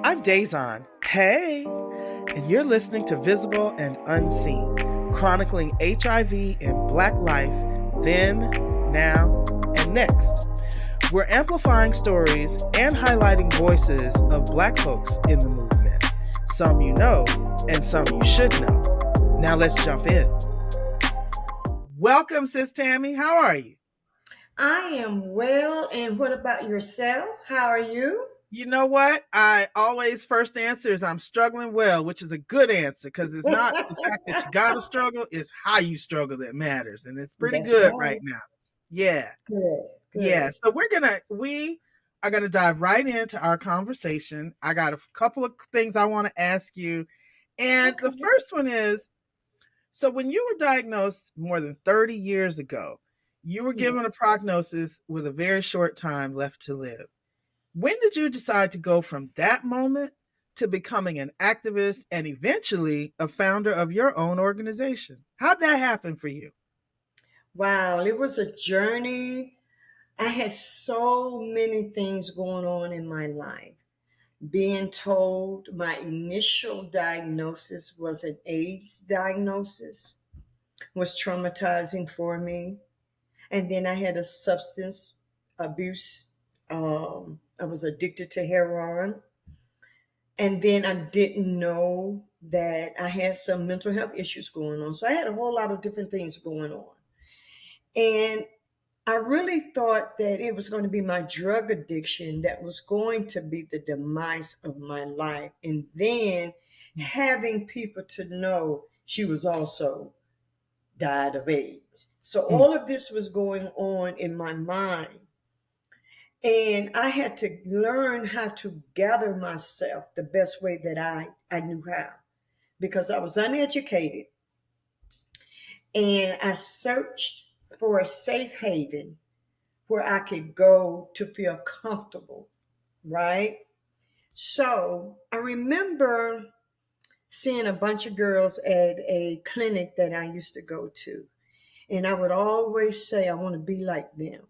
I'm Dázon. Hey, and you're listening to Visible and Unseen, chronicling HIV in Black life, then, now, and next. We're amplifying stories and highlighting voices of Black folks in the movement. Some you know, and some you should know. Now let's jump in. Welcome, Sis Tammy. How are you? I am well, and what about yourself? How are you? You know what? I always first answer is I'm struggling well, which is a good answer because it's not the fact that you gotta struggle, it's how you struggle that matters. And it's pretty That's good right. right now. Yeah. Good, Yeah. good. So we are gonna dive right into our conversation. I got a couple of things I want to ask you. And the Okay. first one is, so when you were diagnosed more than 30 years ago, you were given a Yes. prognosis with a very short time left to live. When did you decide to go from that moment to becoming an activist and eventually a founder of your own organization? How'd that happen for you? Wow, it was a journey. I had so many things going on in my life. Being told my initial diagnosis was an AIDS diagnosis was traumatizing for me. And then I had a substance abuse. I was addicted to heroin. And then I didn't know that I had some mental health issues going on. So I had a whole lot of different things going on. And I really thought that it was going to be my drug addiction that was going to be the demise of my life. And then having people to know she was also died of AIDS. So Mm, all of this was going on in my mind. And I had to learn how to gather myself the best way that I knew how because I was uneducated. And I searched for a safe haven where I could go to feel comfortable, right? So I remember seeing a bunch of girls at a clinic that I used to go to. And I would always say, I want to be like them.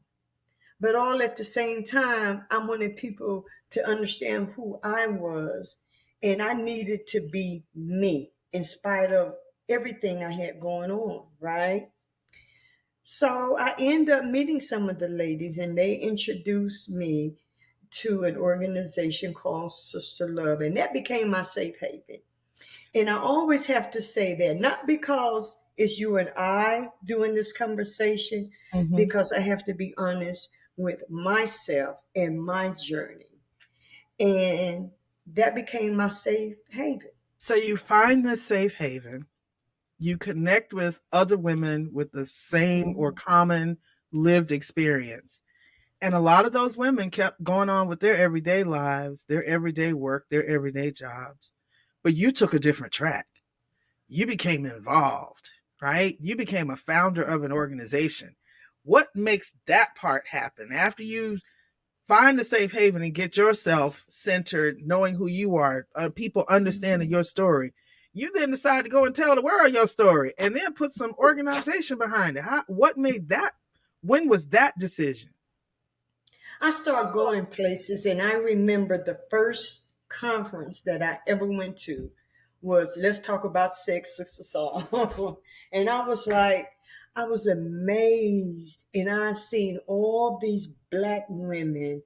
But all at the same time, I wanted people to understand who I was. And I needed to be me in spite of everything I had going on, right? So I ended up meeting some of the ladies, and they introduced me to an organization called SisterLove, and that became my safe haven. And I always have to say that, not because it's you and I doing this conversation, mhm. because I have to be honest with myself and my journey. And that became my safe haven. So you find this safe haven, you connect with other women with the same or Mhm. common lived experience. And a lot of those women kept going on with their everyday lives, their everyday work, their everyday jobs. But you took a different track. You became involved, right? You became a founder of an organization. What makes that part happen after you find a safe haven and get yourself centered, knowing who you are, people understanding Mhm. your story? You then decide to go and tell the world your story and then put some organization behind it. What made that? When was that decision? I started going places, and I remember the first conference that I ever went to was Let's Talk About Sex, Sister Song. And I was like, I was amazed, and I seen all these black women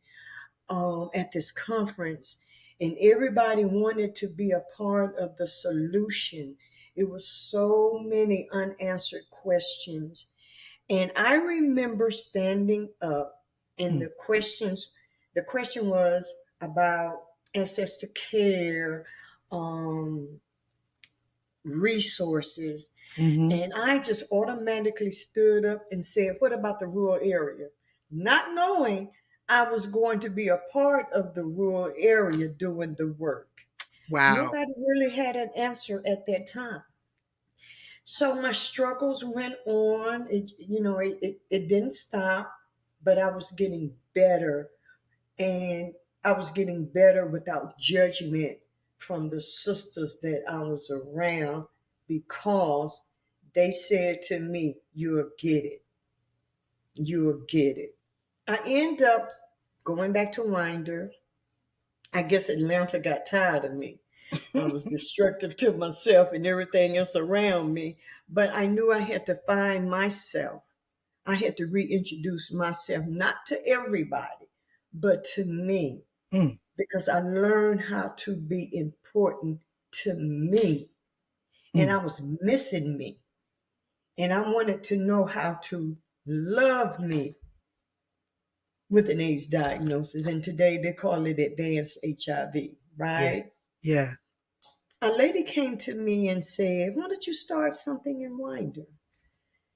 at this conference, and everybody wanted to be a part of the solution. It was so many unanswered questions, and I remember standing up, and Mm, the question was about access to care, um, resources. mhm. And I just automatically stood up and said, what about the rural area? Not knowing I was going to be a part of the rural area doing the work. Wow. Nobody really had an answer at that time. So my struggles went on. It didn't stop, but I was getting better. And I was getting better without judgment from the sisters that I was around because they said to me, you'll get it. You'll get it. I end up going back to Winder, I guess Atlanta got tired of me. I was destructive to myself and everything else around me. But I knew I had to find myself. I had to reintroduce myself, not to everybody, but to me, Mm, because I learned how to be important to me. And mm. I was missing me. And I wanted to know how to love me with an AIDS diagnosis. And today they call it advanced HIV, Yeah. right? Yeah. A lady came to me and said, "Why don't you start something in Winder?"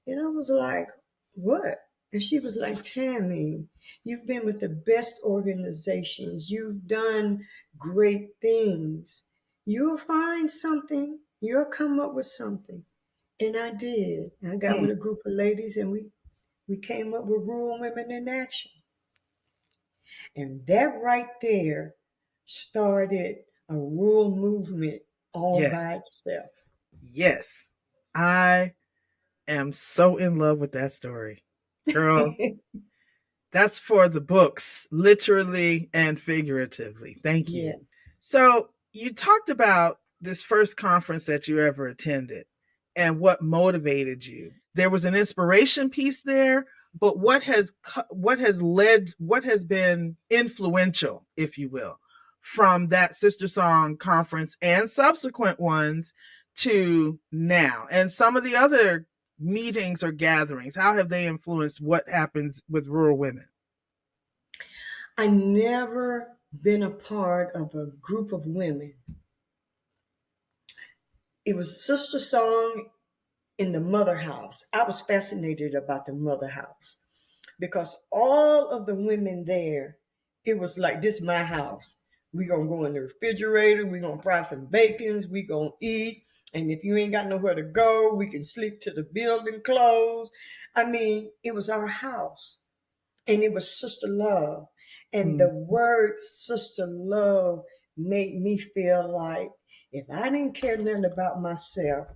And I was like, "What?" And she was like, "Tammy, you've been with the best organizations. You've done great things. You'll find something. You'll come up with something." And I did. I got Mm. with a group of ladies and we came up with Rural Women in Action. And that right there started a rural movement all by Yes. itself. Yes. I am so in love with that story. Girl, that's for the books, literally and figuratively. Thank you. Yes. So, you talked about this first conference that you ever attended and what motivated you. There was an inspiration piece there, but what has been influential, if you will, from that Sister Song conference and subsequent ones to now, and some of the other meetings or gatherings, how have they influenced what happens with rural women? I never been a part of a group of women. It was Sister Song in the mother house. I was fascinated about the mother house because all of the women there, it was like, this is my house. We gonna go in the refrigerator, we gonna fry some bacons, we gonna eat. And if you ain't got nowhere to go, we can sleep till the building closed. I mean, it was our house. And it was Sister Love. And Mm, the word Sister Love made me feel like if I didn't care nothing about myself,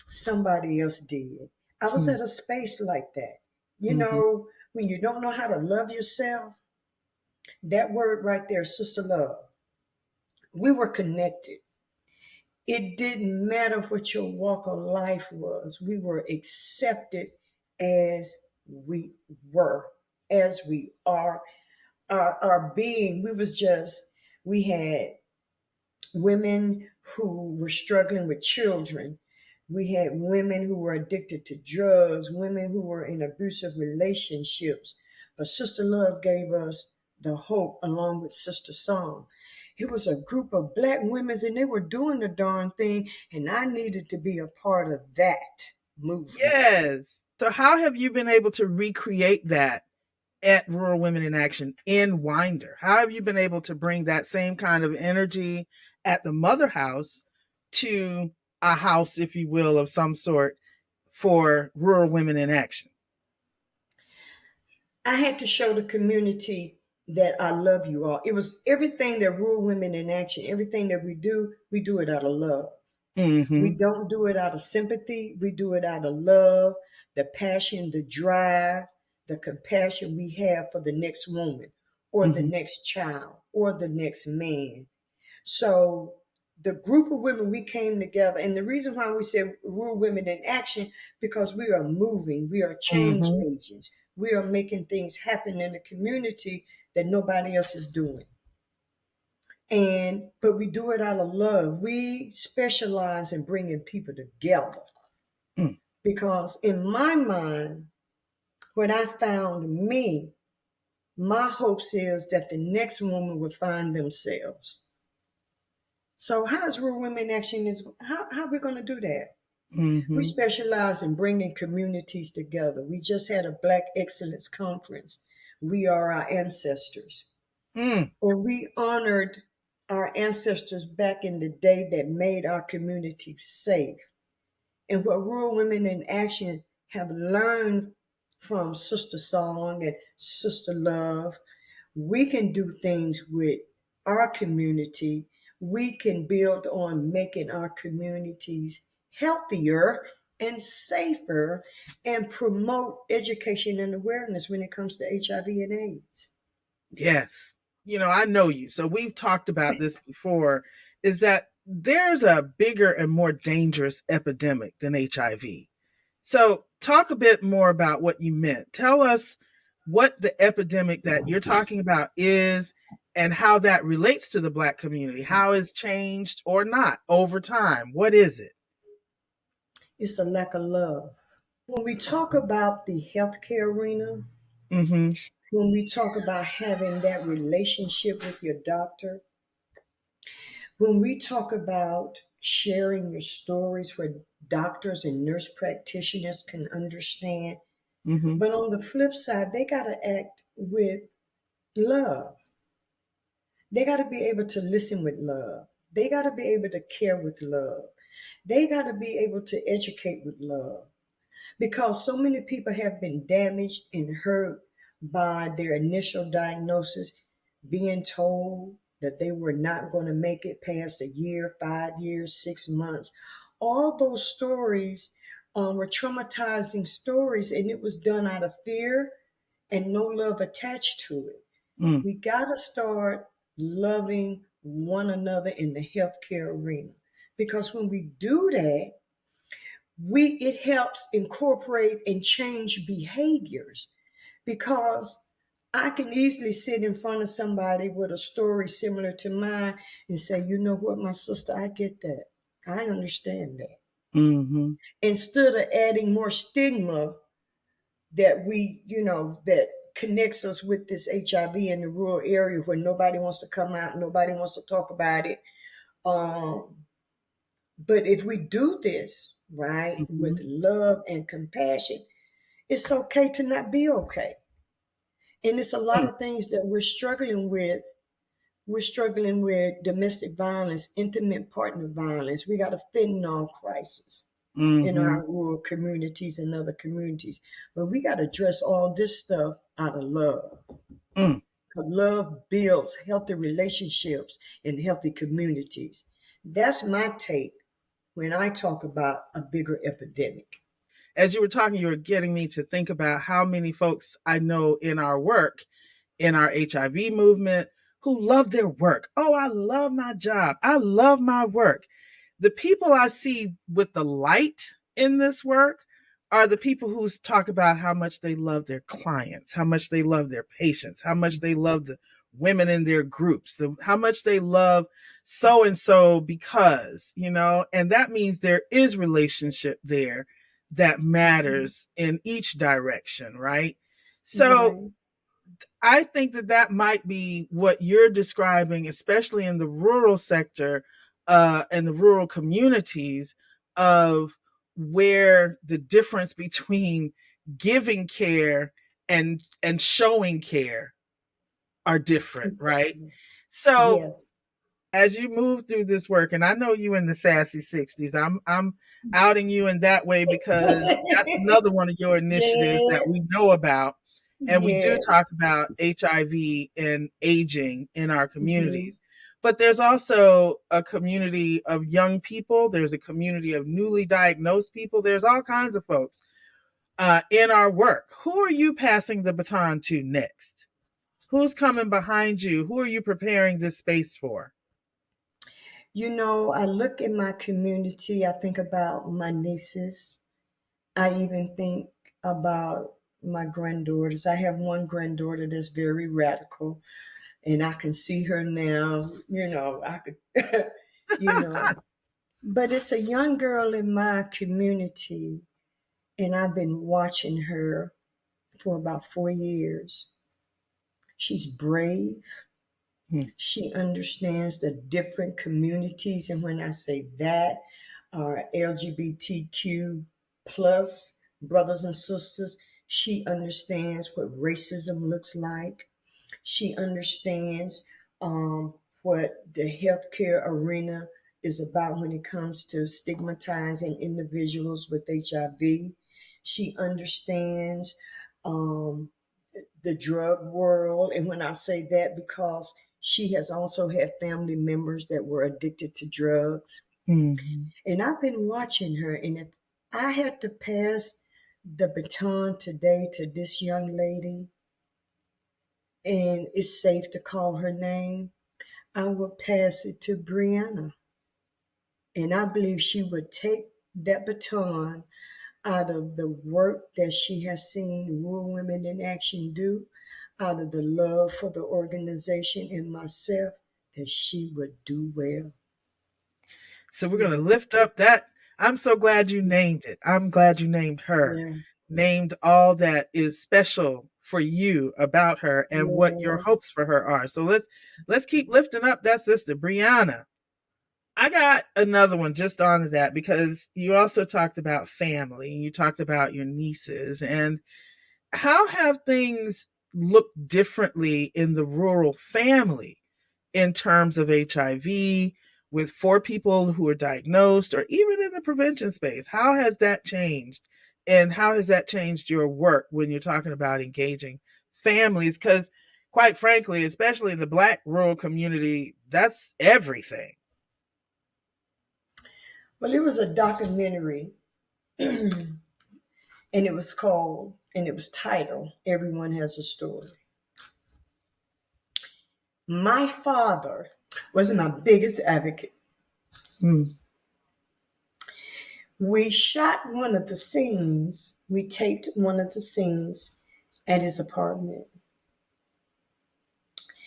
somebody else did. I was mm, at a space like that. You mhm, know, when you don't know how to love yourself, that word right there, Sister Love, we were connected. It didn't matter what your walk of life was, we were accepted as we were, as we are. Our being, we had women who were struggling with children. We had women who were addicted to drugs, women who were in abusive relationships. But Sister Love gave us the hope along with Sister Song. It was a group of black women and they were doing the darn thing, and I needed to be a part of that movement. yes. So how have you been able to recreate that at Rural Women in Action in Winder? How have you been able to bring that same kind of energy at the mother house to a house, if you will, of some sort for Rural Women in Action? I had to show the community that I love you all. It was everything that Rural Women in Action, everything that we do it out of love. We Mm-hmm. don't do it out of sympathy. We do it out of love, the passion, the drive, the compassion we have for the next woman or the Mm-hmm. next child or the next man. So the group of women, we came together, and the reason why we said Rural Women in Action, because we are moving, we are change Mm-hmm. agents, we are making things happen in the community that nobody else is doing. And but we do it out of love. We specialize in bringing people together Mm. because in my mind, when I found me, my hopes is that the next woman would find themselves. So how is Rural Women Action is how we going to do that? We Mm-hmm. specialize in bringing communities together. We just had a Black Excellence Conference. We are our ancestors. Mm. And we honored our ancestors back in the day that made our community safe. And what Rural Women in Action have learned from Sister Song and Sister Love, we can do things with our community. We can build on making our communities healthier and safer and promote education and awareness when it comes to HIV and AIDS. Yes. I know you, so we've talked about this before, is that there's a bigger and more dangerous epidemic than HIV. So, talk a bit more about what you meant. Tell us what the epidemic that you're talking about is and how that relates to the Black community. How it's changed or not over time. What is it? It's a lack of love. When we talk about the healthcare arena, Mm-hmm. when we talk about having that relationship with your doctor, when we talk about sharing your stories where doctors and nurse practitioners can understand, Mm-hmm. but on the flip side, they got to act with love. They got to be able to listen with love. They got to be able to care with love. They got to be able to educate with love because so many people have been damaged and hurt by their initial diagnosis, being told that they were not going to make it past a year, 5 years, 6 months. All those stories were traumatizing stories, and it was done out of fear and no love attached to it. Mm. We got to start loving one another in the healthcare arena because when we do that, it helps incorporate and change behaviors because I can easily sit in front of somebody with a story similar to mine and say, you know what, my sister, I get that. I understand that. Mm-hmm. Instead of adding more stigma that that connects us with this HIV in the rural area where nobody wants to come out, nobody wants to talk about it. Um, but if we do this, right, Mm-hmm. with love and compassion, it's okay to not be okay. And it's a lot of things that we're struggling with. We're struggling with domestic violence, intimate partner violence. We got a fentanyl crisis in Mm-hmm. our rural communities and other communities. But we got to address all this stuff out of love. Mm. 'Cause love builds healthy relationships and healthy communities. That's my take when I talk about a bigger epidemic. As you were talking, you were getting me to think about how many folks I know in our work, in our HIV movement, who love their work. Oh, I love my job. I love my work. The people I see with the light in this work are the people who talk about how much they love their clients, how much they love their patients, how much they love the women in their groups, how much they love so and so because, and that means there is relationship there that Mhm. matters in each direction, right? So Right. I think that that might be what you're describing, especially in the rural sector, and the rural communities, of where the difference between giving care and showing care are different, right? Exactly. So Yes. as you move through this work, and I know you in the sassy 60s, I'm outing you in that way because that's another one of your initiatives that we Yes. know about. And we do talk Yes. about HIV and aging in our Hmm. communities. But there's also a community of young people, there's a community of newly diagnosed people, there's all kinds of folks in our work. Who are you passing the baton to next? Who's coming behind you? Who are you preparing this space for? I look in my community, I think about my nieces. I even think about my granddaughters. I have one granddaughter that's very radical, and I can see her now. I could, you know, but it's a young girl in my community, and I've been watching her for about 4 years. She's brave. Hmm. She understands the different communities, and when I say that, our LGBTQ plus brothers and sisters, she understands what racism looks like. She understands what the healthcare arena is about when it comes to stigmatizing individuals with HIV. She understands um, the drug world. And when I say that, because she has also had family members that were addicted to drugs. Mhm. And I've been watching her. And if I had to pass the baton today to this young lady, and it's safe to call her name, I would pass it to Brianna. And I believe she would take that baton out of the work that she has seen Rural Women in Action do, out of the love for the organization and myself, that she would do well. So we're going to Yeah, lift up that. I'm so glad you named it. I'm glad you named her. yeah, Named all that is special for you about her and what your yes. hopes for her are. So let's keep lifting up that sister Brianna. I got another one just on that because you also talked about family. You talked about your nieces and how have things looked differently in the rural family in terms of HIV with 4 people who are diagnosed or even in the prevention space? How has that changed? And how has that changed your work when you're talking about engaging families? Because, quite frankly, especially in the Black rural community, that's everything. Well, it was a documentary, and it was titled Everyone Has a Story. My father was my biggest advocate. Mm, We shot one of the scenes, we taped one of the scenes at his apartment.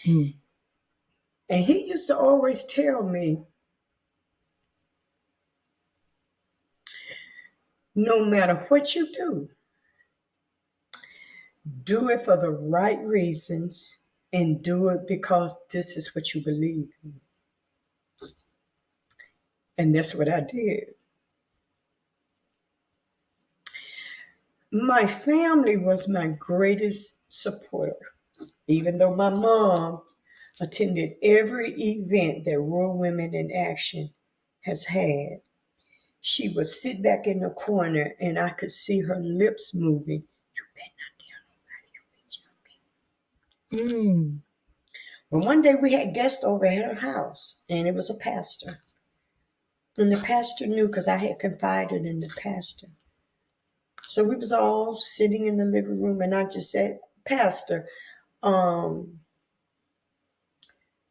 mm, And he used to always tell me, no matter what you do it for the right reasons and do it because this is what you believe in. And that's what I did. My family was my greatest supporter, even though my mom attended every event that Rural Women in Action has had. She would sit back in the corner and I could see her lips moving. You better not tell nobody you reach. mm. But one day we had guests over at her house, and it was a pastor. And the pastor knew because I had confided in the pastor. So we was all sitting in the living room, and I just said, Pastor, um,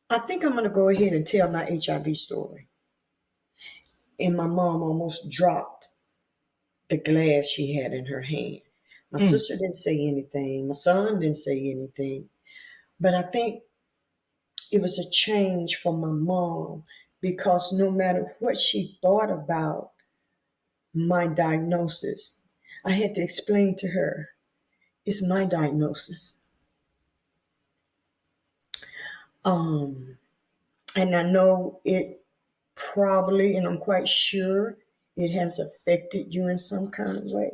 I think I'm going to go ahead and tell my HIV story. And my mom almost dropped the glass she had in her hand. My Mm. sister didn't say anything. My son didn't say anything. But I think it was a change for my mom because no matter what she thought about my diagnosis, I had to explain to her it's my diagnosis. Um, and I know it probably, and I'm quite sure it has affected you in some kind of way.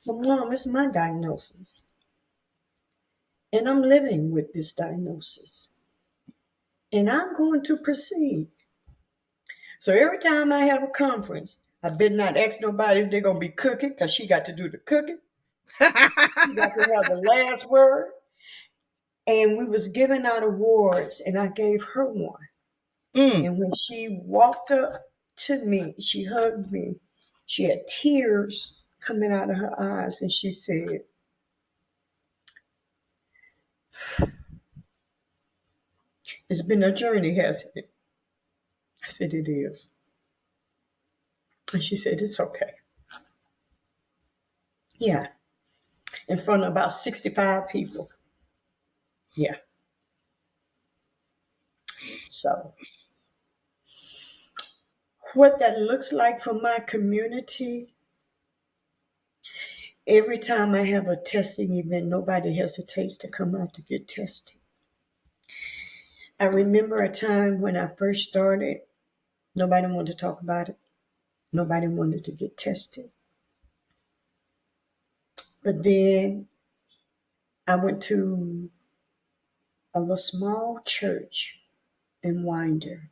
But mom, it's my diagnosis. And I'm living with this diagnosis. And I'm going to proceed. So every time I have a conference, I better not ask nobody if they're going to be cooking because she got to do the cooking. She got to have the last word. And we was giving out awards, and I gave her one. Mm. And when she walked up to me, she hugged me. She had tears coming out of her eyes, and she said, "It's been a journey, hasn't it?" I said, "It is." And she said, "It's okay." Yeah, in front of about 65 people. Yeah. So, what that looks like for my community, every time I have a testing event, nobody hesitates to come out to get tested. I remember a time when I first started, nobody wanted to talk about it. Nobody wanted to get tested. But then I went to a little small church in Winder,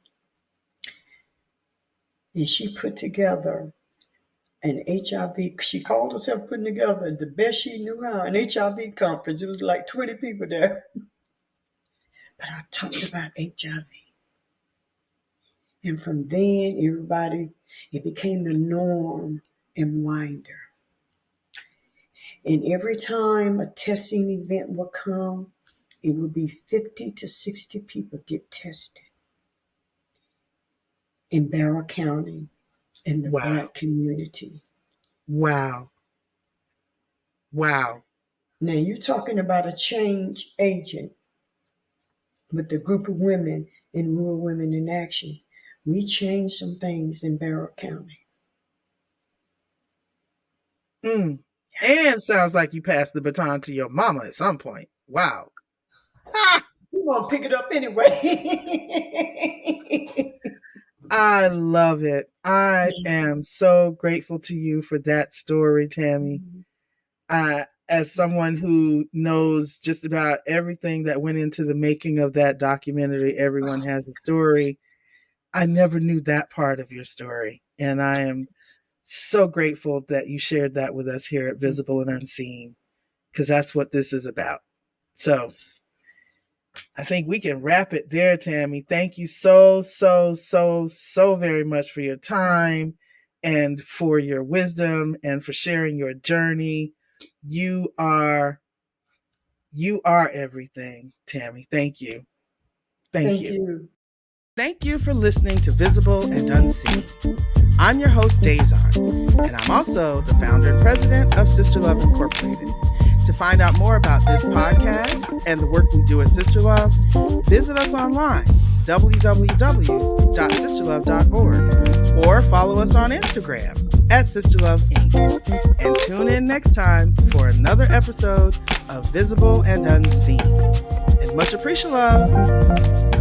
and she put together an HIV. She called herself putting together the best she knew how an HIV conference. It was like 20 people there. But I talked about HIV. And from then, it became the norm in Winder. And every time a testing event would come, it would be 50 to 60 people get tested in Barrow County in the Wow. Black community. Wow. Wow. Now you're talking about a change agent with the group of women in Rural Women in Action. We changed some things in Barrow County. Mm. And sounds like you passed the baton to your mama at some point. Wow. Ah, We're going to pick it up anyway. I love it. I am so grateful to you for that story, Tammy. As someone who knows just about everything that went into the making of that documentary, Everyone Has a Story, I never knew that part of your story. And I am so grateful that you shared that with us here at Visible and Unseen, because that's what this is about. So I think we can wrap it there, Tammy. Thank you so very much for your time and for your wisdom and for sharing your journey. You are everything, Tammy. Thank you. Thank you. Thank you for listening to Visible and Unseen. I'm your host, Dázon, and I'm also the founder and president of SisterLove Incorporated. To find out more about this podcast and the work we do at SisterLove, visit us online, www.sisterlove.org, or follow us on Instagram at SisterLove Inc. And tune in next time for another episode of Visible and Unseen. And much appreciate love.